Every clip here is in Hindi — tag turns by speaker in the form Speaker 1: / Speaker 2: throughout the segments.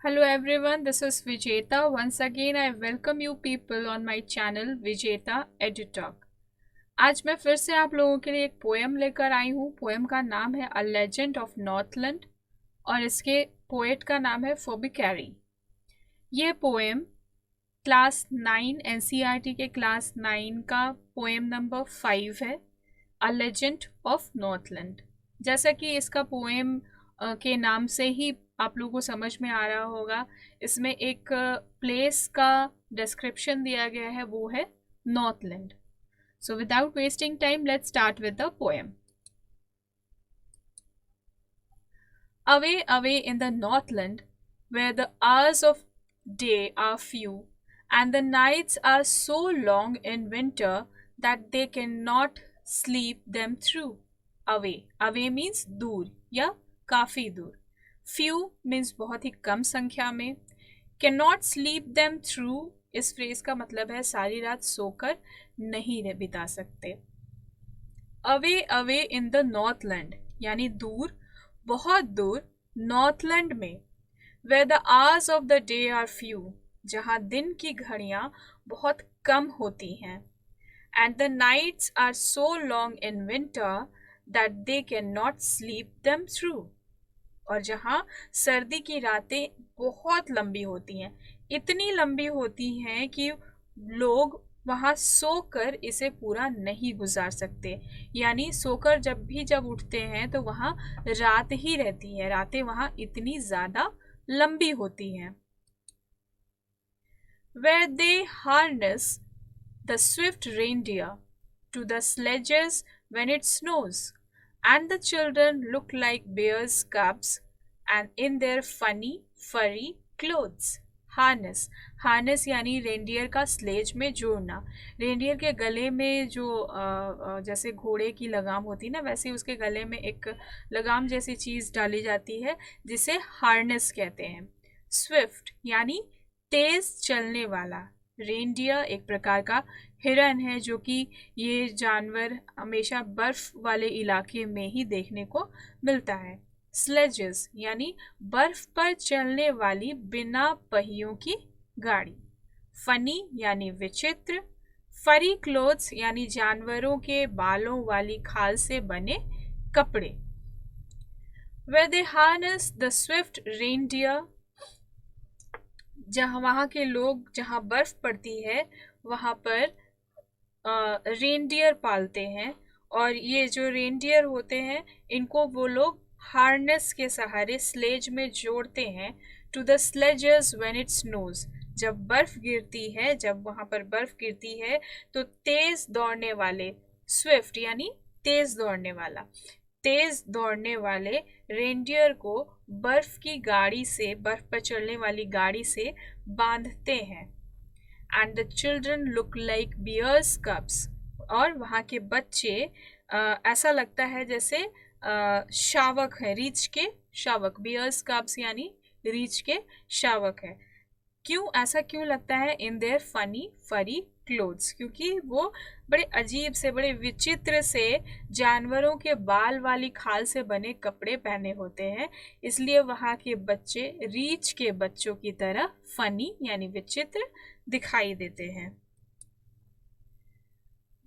Speaker 1: Hello everyone, this is Vijeta. Once again, I welcome you people on my channel Vijeta EduTalk. आज मैं फिर से आप लोगों के लिए एक पोएम लेकर आई हूँ. पोएम का नाम है अ लेजेंड ऑफ नॉर्थलैंड और इसके पोएट का नाम है फोबी कैरी. ये पोएम क्लास 9 एनसीईआरटी के क्लास 9 का पोएम नंबर 5 है, अ लेजेंड ऑफ नॉर्थलैंड. जैसा कि इसका पोएम के नाम से ही आप लोगों को समझ में आ रहा होगा, इसमें एक प्लेस का डिस्क्रिप्शन दिया गया है, वो है Northland. So without wasting time let's start with the poem. Away, away in the Northland, where the hours of day are few, and the nights are so long in winter that they cannot sleep them through. Away, away means दूर या काफी दूर. Few means बहुत ही कम संख्या में. Cannot sleep them through इस फ्रेज का मतलब है सारी रात सोकर नहीं बिता सकते. Away, away in the Northland यानी दूर, बहुत दूर, नॉर्थलैंड में. Where the hours of the day are few, जहाँ दिन की घड़ियाँ बहुत कम होती हैं. And the nights are so long in winter that they cannot sleep them through. और जहाँ सर्दी की रातें बहुत लंबी होती हैं, इतनी लंबी होती हैं कि लोग वहाँ सोकर इसे पूरा नहीं गुजार सकते. यानी सोकर जब उठते हैं तो वहाँ रात ही रहती है, रातें वहाँ इतनी ज़्यादा लंबी होती हैं. Where they harness the swift reindeer to the sledges when it snows, and the children look like bears' cubs and in their funny furry clothes. Harness, harness यानी रेंडियर का स्लेज में जोड़ना. रेंडियर के गले में जो जैसे घोड़े की लगाम होती है ना, वैसे उसके गले में एक लगाम जैसी चीज़ डाली जाती है जिसे हार्नेस कहते हैं. स्विफ्ट यानी तेज चलने वाला. रेंडियर एक प्रकार का हिरन है जो कि ये जानवर हमेशा बर्फ वाले इलाके में ही देखने को मिलता है. स्लेजेस यानी बर्फ पर चलने वाली बिना पहियों की गाड़ी. फनी यानी विचित्र. फरी क्लोथ्स यानी जानवरों के बालों वाली खाल से बने कपड़े. Where they harness the swift reindeer, जहाँ वहाँ के लोग, जहाँ बर्फ पड़ती है वहाँ पर रेनडियर पालते हैं. और ये जो रेनडियर होते हैं इनको वो लोग हार्नेस के सहारे स्लेज में जोड़ते हैं. To the sledges when it snows, जब बर्फ गिरती है, जब वहाँ पर बर्फ गिरती है तो तेज दौड़ने वाले. स्विफ्ट यानी तेज दौड़ने वाला. तेज दौड़ने वाले रेंडियर को बर्फ की गाड़ी से, बर्फ पर चलने वाली गाड़ी से बांधते हैं. And the children look like bears cubs, और वहाँ के बच्चे ऐसा लगता है जैसे शावक है, रीछ के शावक. बियर्स कप्स यानी रीछ के शावक है. क्यों ऐसा क्यों लगता है? इन देयर फनी फरी क्लोथ्स, क्योंकि वो बड़े अजीब से, बड़े विचित्र से जानवरों के बाल वाली खाल से बने कपड़े पहने होते हैं, इसलिए वहाँ के बच्चे रीछ के बच्चों की तरह फनी यानी विचित्र दिखाई देते हैं.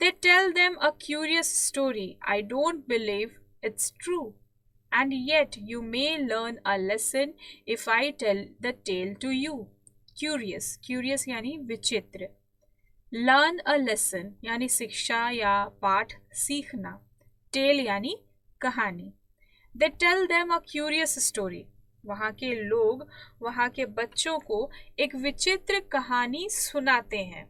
Speaker 1: They tell them a curious story. I don't believe it's true. And yet you may learn a lesson if I tell the tale to you. Curious, curious यानी विचित्र. Learn a lesson यानी शिक्षा या पाठ सीखना. Tale यानी कहानी. They tell them a curious story. वहाँ के लोग वहाँ के बच्चों को एक विचित्र कहानी सुनाते हैं.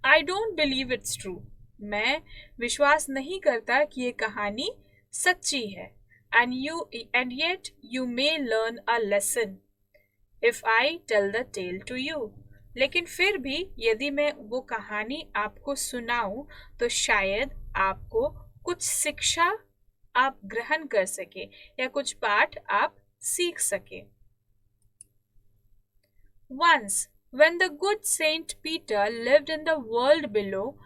Speaker 1: I don't believe it's true. मैं विश्वास नहीं करता कि ये कहानी सच्ची है. And yet you may learn a lesson if I tell the tale to you. लेकिन फिर भी यदि मैं वो कहानी आपको सुनाऊं तो शायद आपको कुछ शिक्षा आप ग्रहण कर सके या कुछ पाठ आप सीख सके. Once, when the good Saint Peter lived in the world below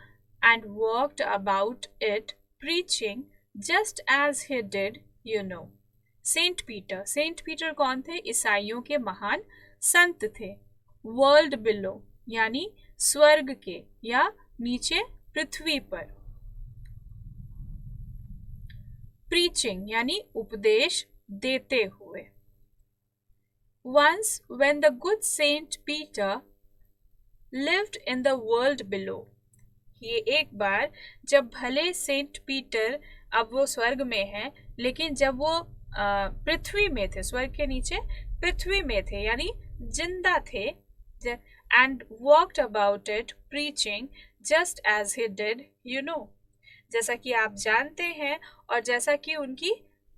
Speaker 1: and walked about it preaching just as he did, you know. Saint Peter कौन थे? ईसाइयों के महान संत थे। वर्ल्ड बिलो यानी स्वर्ग के या नीचे पृथ्वी पर। प्रीचिंग यानी उपदेश देते हुए। Once when the good Saint Peter lived in the world below, ये एक बार जब भले सेंट पीटर अब वो स्वर्ग में है, लेकिन जब वो पृथ्वी में थे, स्वर्ग के नीचे पृथ्वी में थे यानी जिंदा थे, and walked about it preaching just as he did you know, जैसा कि आप जानते हैं और जैसा कि उनकी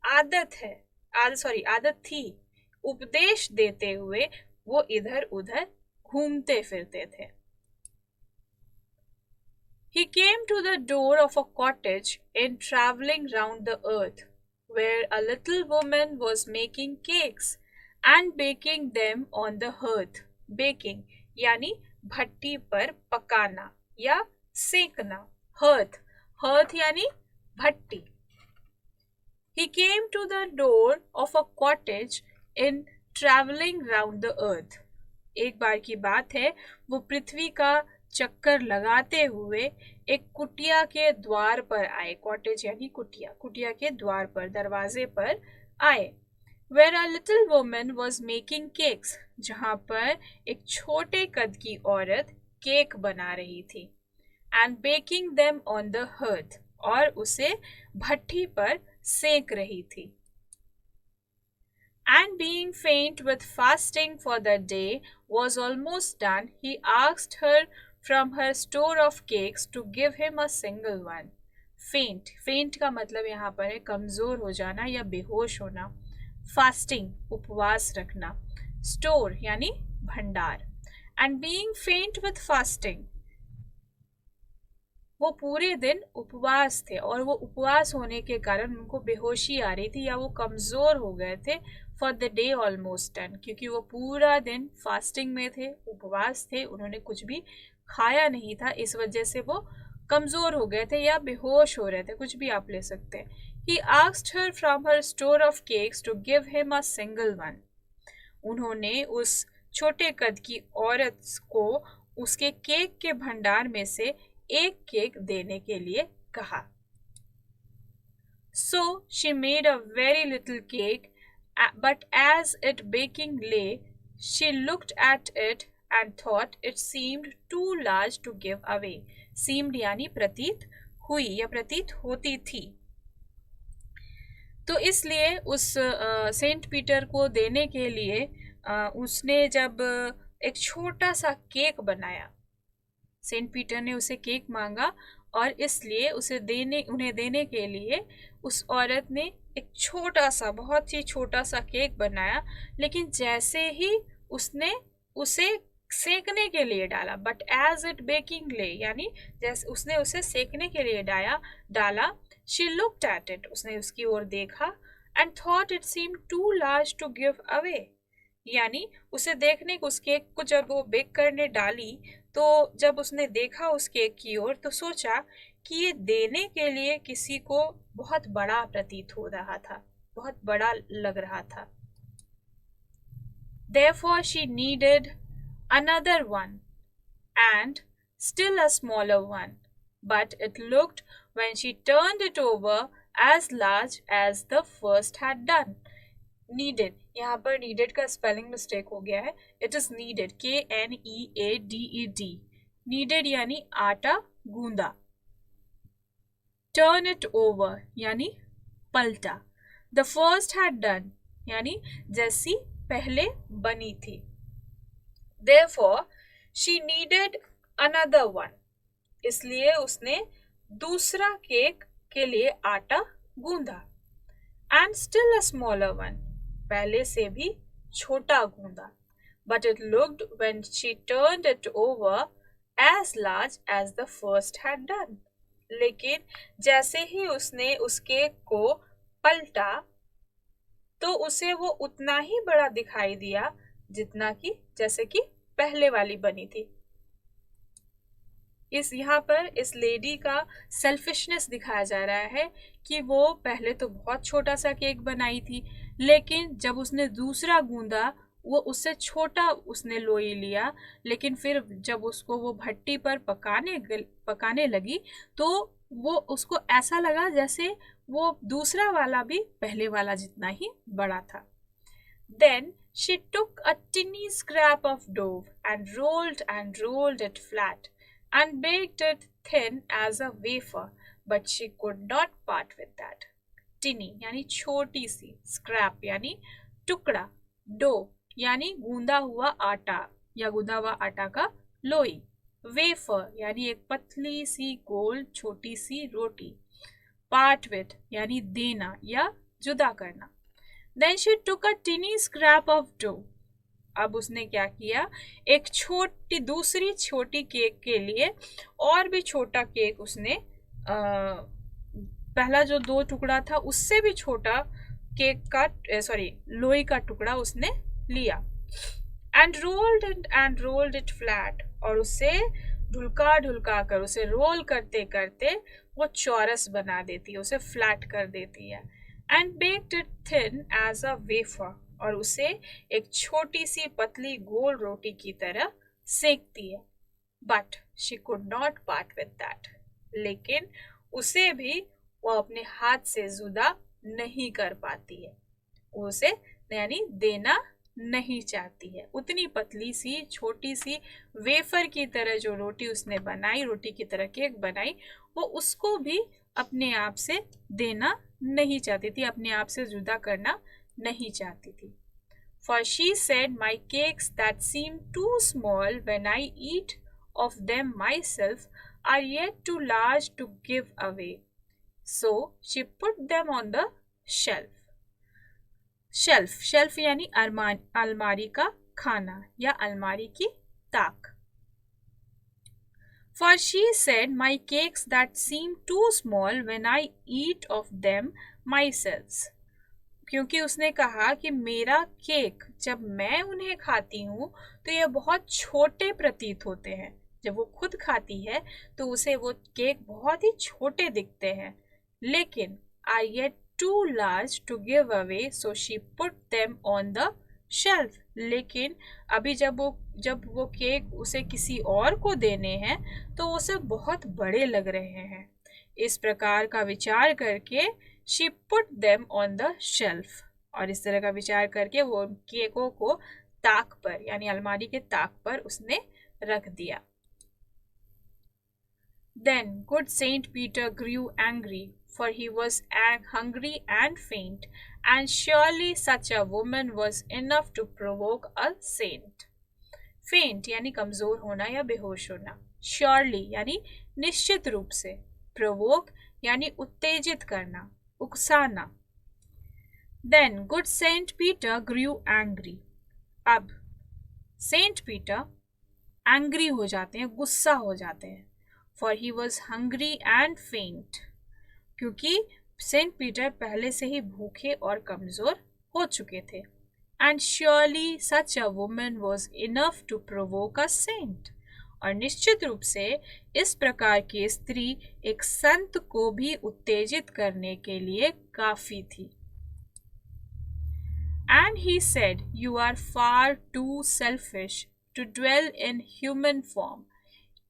Speaker 1: आदत है, आदत थी, उपदेश देते हुए वो इधर उधर घूमते फिरते थे। He came to the door of a cottage in traveling round the earth, where a little woman was making cakes and baking them on the hearth. Baking यानी भट्टी पर पकाना या सेकना। hearth यानी भट्टी। He came to the door of a cottage in traveling round the earth. एक बार की बात है, वो पृथ्वी का चक्कर लगाते हुए एक कुटिया के द्वार पर आए। कॉटेज यानी कुटिया, कुटिया के द्वार पर, दरवाजे पर आए। Where a little woman was making cakes, जहाँ पर एक छोटे कद की औरत केक बना रही थी। And baking them on the hearth, और उसे भट्टी पर सेक रही थी। And being faint with fasting for the day was almost done, he asked her from her store of cakes to give him a single one. फेंट का मतलब यहाँ पर है कमजोर हो जाना या बेहोश होना। फास्टिंग उपवास रखना। स्टोर यानी भंडार। एंड बीइंग फेंट विथ फास्टिंग, वो पूरे दिन उपवास थे और वो उपवास होने के कारण उनको बेहोशी आ रही थी या वो कमजोर हो गए थे। For the day almost done, क्योंकि वो पूरा दिन फास्टिंग में थे, उपवास थे, उन्होंने कुछ भी खाया नहीं था, इस वजह से वो कमजोर हो गए थे या बेहोश हो रहे थे, कुछ भी आप ले सकते हैं। He asked her from her store of cakes to give him a single one. उन्होंने उस छोटे कद की औरत को उसके केक के भंडार में से एक केक देने के लिए कहा। So she made a very little cake, but as it baking lay, she looked at it and thought it seemed too large to give away. Seemed यानी प्रतीत हुई या प्रतीत होती थी। तो इसलिए उस सेंट पीटर को देने के लिए उसने जब एक छोटा सा केक बनाया, सेंट पीटर ने उसे केक मांगा और इसलिए उन्हें देने के लिए उस औरत ने एक छोटा सा, बहुत ही छोटा सा केक बनाया, लेकिन जैसे ही उसने उसे सेकने के लिए डाला, बट एज इट बेकिंग ले यानी जैसे उसने उसे सेकने के लिए डाला, शी लुक्ड एट इट, उसने उसकी ओर देखा, and thought it seem too large to give away, यानी उसे देखने को उस केक को जब वो बेक करने डाली तो जब उसने देखा उस केक की ओर तो सोचा कि ये देने के लिए किसी को बहुत बड़ा प्रतीत हो रहा था, बहुत बड़ा लग रहा था। Therefore she needed another one and still a smaller one, but it looked when she turned it over as large as the first had done. Needed, यहाँ पर needed का स्पेलिंग मिस्टेक हो गया है, it is needed, KNEADED, needed यानी आटा गूंदा, turn it over यानी पलटा, the first had done यानी जैसी पहले बनी थी, therefore she needed another one, इसलिए उसने दूसरा केक के लिए आटा गूंदा, and still a smaller one, पहले से भी छोटा गूंदा, but it looked when she turned it over as large as the first had done, लेकिन जैसे ही उसने उस केक को पलटा तो उसे वो उतना ही बड़ा दिखाई दिया जितना कि जैसे कि पहले वाली बनी थी। यहाँ पर इस लेडी का सेल्फिशनेस दिखाया जा रहा है कि वो पहले तो बहुत छोटा सा केक बनाई थी, लेकिन जब उसने दूसरा गूंदा वो उससे छोटा उसने लोई लिया, लेकिन फिर जब उसको वो भट्टी पर पकाने लगी तो वो उसको ऐसा लगा जैसे वो दूसरा वाला भी पहले वाला जितना ही बड़ा था. Then she took a tiny scrap of dough and rolled it flat and baked it thin as a wafer, but she could not part with that. टिनी यानी छोटी सी, स्क्रैप यानी टुकड़ा, डो यानी गूंदा हुआ आटा या गूंदा हुआ आटा का लोई, वेफर यानी एक पतली सी गोल छोटी सी रोटी, पार्ट विथ यानी देना या जुदा करना. Then she took a tiny scrap of dough. अब उसने क्या किया, एक छोटी दूसरी छोटी केक के लिए और भी छोटा केक उसने पहला जो दो टुकड़ा था उससे भी छोटा केक का लोई का टुकड़ा उसने लिया. एंड रोल्ड इट फ्लैट, और उसे ढुलका कर उसे रोल करते करते वो चौरस बना देती है, उसे फ्लैट कर देती है. And baked it thin as a wafer, और उसे एक छोटी सी पतली गोल रोटी की तरह सेकती है. But she could not part with that, लेकिन उसे भी वो अपने हाथ से जुदा नहीं कर पाती है, उसे यानी देना नहीं चाहती है. उतनी पतली सी छोटी सी वेफर की तरह जो रोटी उसने बनाई, रोटी की तरह केक बनाई, वो उसको भी अपने आप से देना नहीं चाहती थी, अपने आप से जुदा करना नहीं चाहती थी. For she said, my cakes that seem too small when I eat of them myself are yet too large to give away. So she put them on the shelf. Shelf यानी अलमारी का खाना या अलमारी की ताक. For she said, my cakes that seem too small when I eat of them myself. क्योंकि उसने कहा कि मेरा केक जब मैं उन्हें खाती हूँ तो ये बहुत छोटे प्रतीत होते हैं. जब वो खुद खाती है तो उसे वो केक बहुत ही छोटे दिखते हैं, लेकिन are yet too large to give away, so she put them on the shelf. लेकिन अभी जब वो केक उसे किसी और को देने हैं तो उसे बहुत बड़े लग रहे हैं. इस प्रकार का विचार करके she put them on the shelf, और इस तरह का विचार करके वो केकों को ताक पर यानी अलमारी के ताक पर उसने रख दिया. Then good Saint Peter grew angry, for he was hungry and faint, and surely such a woman was enough to provoke a saint. Faint यानी कमजोर होना या बेहोश होना, surely यानी निश्चित रूप से, provoke यानी उत्तेजित करना, उकसाना. Then good Saint Peter grew angry. अब सेंट पीटर एंग्री हो जाते हैं, गुस्सा हो जाते हैं. For he was hungry and faint, क्योंकि सेंट पीटर पहले से ही भूखे और कमजोर हो चुके थे. And surely such a woman was enough to provoke a saint, और निश्चित रूप से इस प्रकार की स्त्री एक संत को भी उत्तेजित करने के लिए काफी थी. And he said, you are far too selfish to dwell in human form,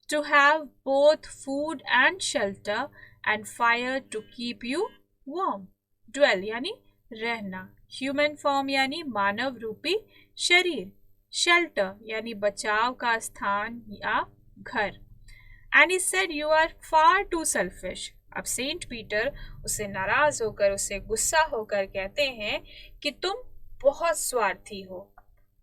Speaker 1: to have both food and shelter and fire to keep you warm. Dwell यानी रहना, human form यानी मानव रूपी शरीर, shelter यानी बचाव का स्थान या घर. And he said, you are far too selfish. अब सेंट पीटर उसे नाराज होकर, उसे गुस्सा होकर कहते हैं कि तुम बहुत स्वार्थी हो,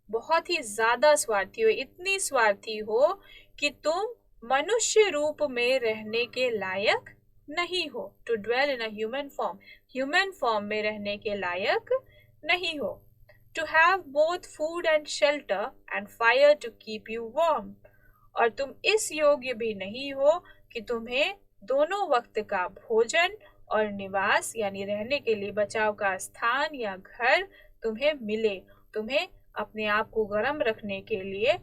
Speaker 1: बहुत ही ज्यादा स्वार्थी हो, इतनी स्वार्थी हो कि तुम मनुष्य रूप में रहने के लायक नहीं हो. To dwell in a human form में रहने के लायक नहीं हो. To have both food and shelter and fire to keep you warm, और तुम इस योग्य भी नहीं हो कि तुम्हें दोनों वक्त का भोजन और निवास यानी रहने के लिए बचाव का स्थान या घर तुम्हें मिले, तुम्हें अपने आप को गर्म रखने के लिए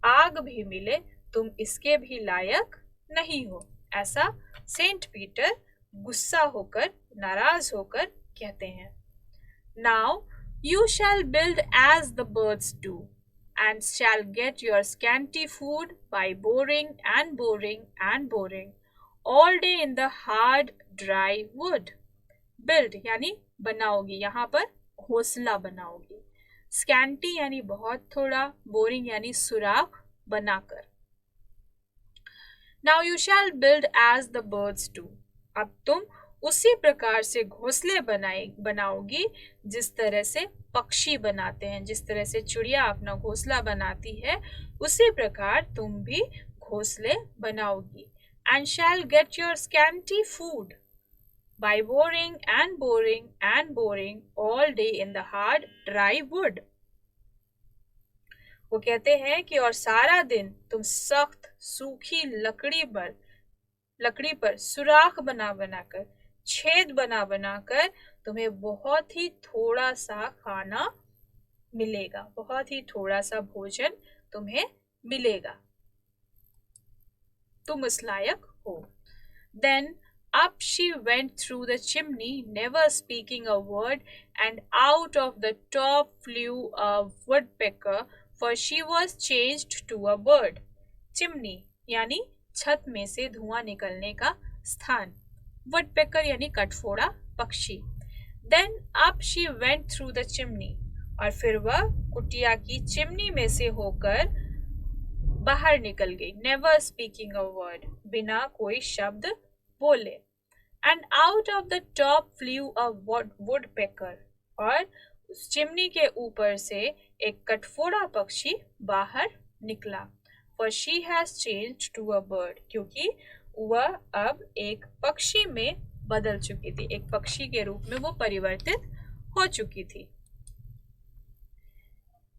Speaker 1: आग भी मिले, तुम इसके भी लायक नहीं हो. ऐसा सेंट पीटर गुस्सा होकर, नाराज होकर कहते हैं. Now You shall build as the birds do, and shall get your scanty food by boring and boring and boring all day in the hard dry wood. Build यानी बनाओगी, यहाँ पर घोंसला बनाओगी. स्कैंटी यानी बहुत थोड़ा, बोरिंग यानी सुराख बनाकर. Now you shall build as the birds do. अब तुम उसी प्रकार से घोंसले बनाओगी जिस तरह से पक्षी बनाते हैं, जिस तरह से चिड़िया अपना घोंसला बनाती है, उसी प्रकार तुम भी घोंसले बनाओगी. And shall get your scanty food by boring and boring and boring all day in the hard dry wood. वो कहते हैं कि और सारा दिन तुम सख्त सूखी लकड़ी पर सुराख बना बनाकर, छेद बना बनाकर तुम्हें बहुत ही थोड़ा सा खाना मिलेगा, बहुत ही थोड़ा सा भोजन तुम्हें मिलेगा, तुम इस लायक हो. Then up she went through the chimney, never speaking a word, and out of the top flew a woodpecker, for she was changed to a bird. Chimney यानी छत में से धुआं निकलने का स्थान. woodpecker यानी कटफोड़ा पक्षी. Then up she went through the chimney, और फिर वह कुटिया की चिमनी में से होकर बाहर निकल गई. नेवर स्पीकिंग अ वर्ड, बिना कोई शब्द बोले. And out of the top flu a woodpecker, और उस चिमनी के ऊपर से एक कटफोड़ा पक्षी बाहर निकला. For she has change to a bird, क्योंकि वह अब एक पक्षी में बदल चुकी थी, एक पक्षी के रूप में वो परिवर्तित हो चुकी थी.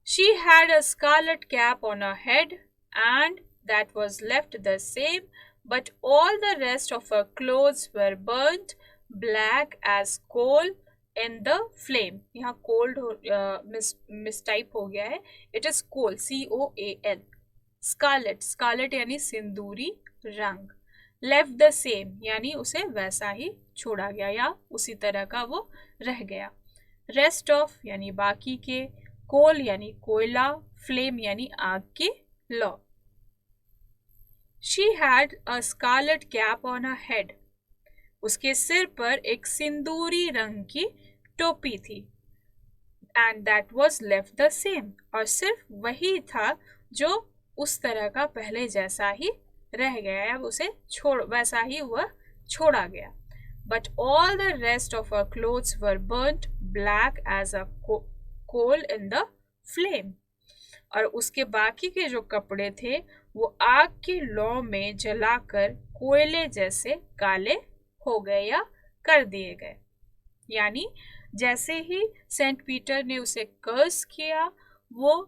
Speaker 1: She had a scarlet cap on her head, and that was left the same, but all the rest of her clothes were burnt black as coal in the flame. यहाँ cold mistype हो गया है. It is coal, COAL. Scarlet यानी सिंदूरी रंग. Left the same यानी उसे वैसा ही छोड़ा गया या उसी तरह का वो रह गया. Rest of यानी बाकी के, कोल यानी कोयला, फ्लेम यानी आग की लौ. She had a scarlet cap on her head. उसके सिर पर एक सिंदूरी रंग की टोपी थी. And that was left the same, और सिर्फ वही था जो उस तरह का पहले जैसा ही रह गया, अब उसे वैसा ही वह छोड़ा गया. But all the rest of her clothes were burnt black as a coal in the flame. और उसके बाकी के जो कपड़े थे वो आग की लौ में जलाकर कोयले जैसे काले हो गए या कर दिए गए. यानी जैसे ही सेंट पीटर ने उसे कर्स किया, वो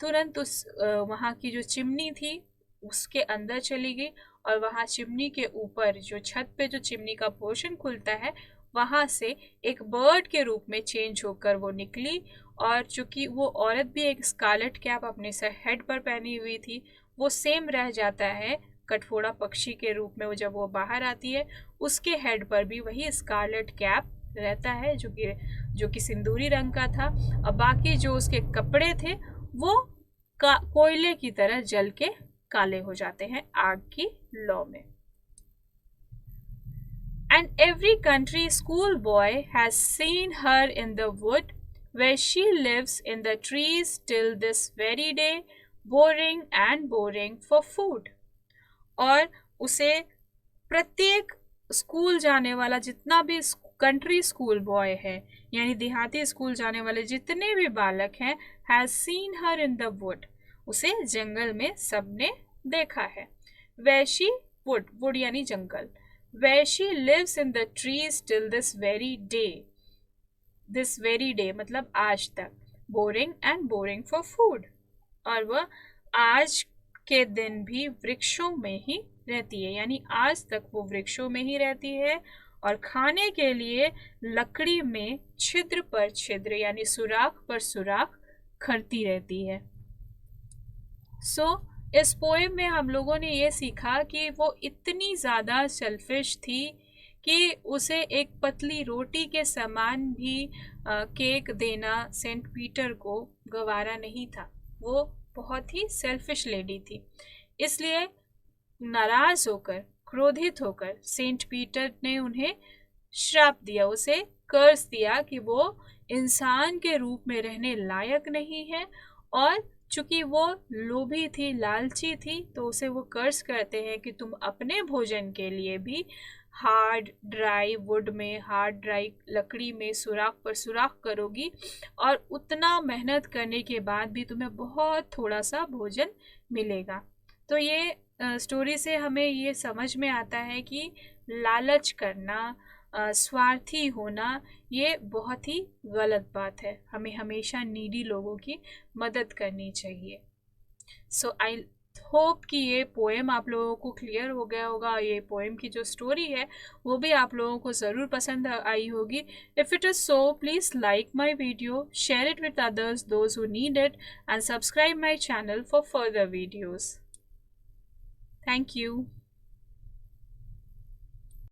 Speaker 1: तुरंत उस वहाँ की जो चिमनी थी उसके अंदर चली गई, और वहाँ चिमनी के ऊपर जो छत पे जो चिमनी का पोर्शन खुलता है, वहाँ से एक बर्ड के रूप में चेंज होकर वो निकली. और चूंकि वो औरत भी एक स्कारलेट कैप अपने सर हेड पर पहनी हुई थी, वो सेम रह जाता है कटफोड़ा पक्षी के रूप में. वो जब वो बाहर आती है उसके हेड पर भी वही स्कारलेट कैप रहता है जो कि सिंदूरी रंग का था. और बाकी जो उसके कपड़े थे वो कोयले की तरह जल के काले हो जाते हैं आग की लौ में. And every country schoolboy has seen her in the wood where she lives in the trees till this very day, boring and boring for food. और उसे प्रत्येक स्कूल जाने वाला जितना भी कंट्री स्कूल बॉय है, यानी देहाती स्कूल जाने वाले जितने भी बालक हैं, has seen her in the wood, उसे जंगल में सबने देखा है. where she wood यानी जंगल. where she lives in the trees till this very day मतलब आज तक. boring and boring for food, और वह आज के दिन भी वृक्षों में ही रहती है, यानी आज तक वो वृक्षों में ही रहती है और खाने के लिए लकड़ी में छिद्र पर छिद्र यानी सुराख पर सुराख करती रहती है. इस पोएम में हम लोगों ने ये सीखा कि वो इतनी ज़्यादा सेल्फिश थी कि उसे एक पतली रोटी के समान भी केक देना सेंट पीटर को गवारा नहीं था। वो बहुत ही सेल्फिश लेडी थी। इसलिए नाराज होकर, क्रोधित होकर सेंट पीटर ने उन्हें श्राप दिया, उसे कर्स दिया कि वो इंसान के रूप में रहने लायक नहीं है। और चूंकि वो लोभी थी, लालची थी, तो उसे वो कर्स करते हैं कि तुम अपने भोजन के लिए भी हार्ड ड्राई वुड में, हार्ड ड्राई लकड़ी में सुराख पर सुराख करोगी, और उतना मेहनत करने के बाद भी तुम्हें बहुत थोड़ा सा भोजन मिलेगा। तो ये स्टोरी से हमें ये समझ में आता है कि लालच करना, स्वार्थी होना, ये बहुत ही गलत बात है। हमें हमेशा नीडी लोगों की मदद करनी चाहिए। सो आई होप कि ये पोएम आप लोगों को क्लियर हो गया होगा। ये पोएम की जो स्टोरी है वो भी आप लोगों को ज़रूर पसंद आई होगी। If it is so, please like my video, share it with others those who need it, and subscribe my channel for further videos. Thank you.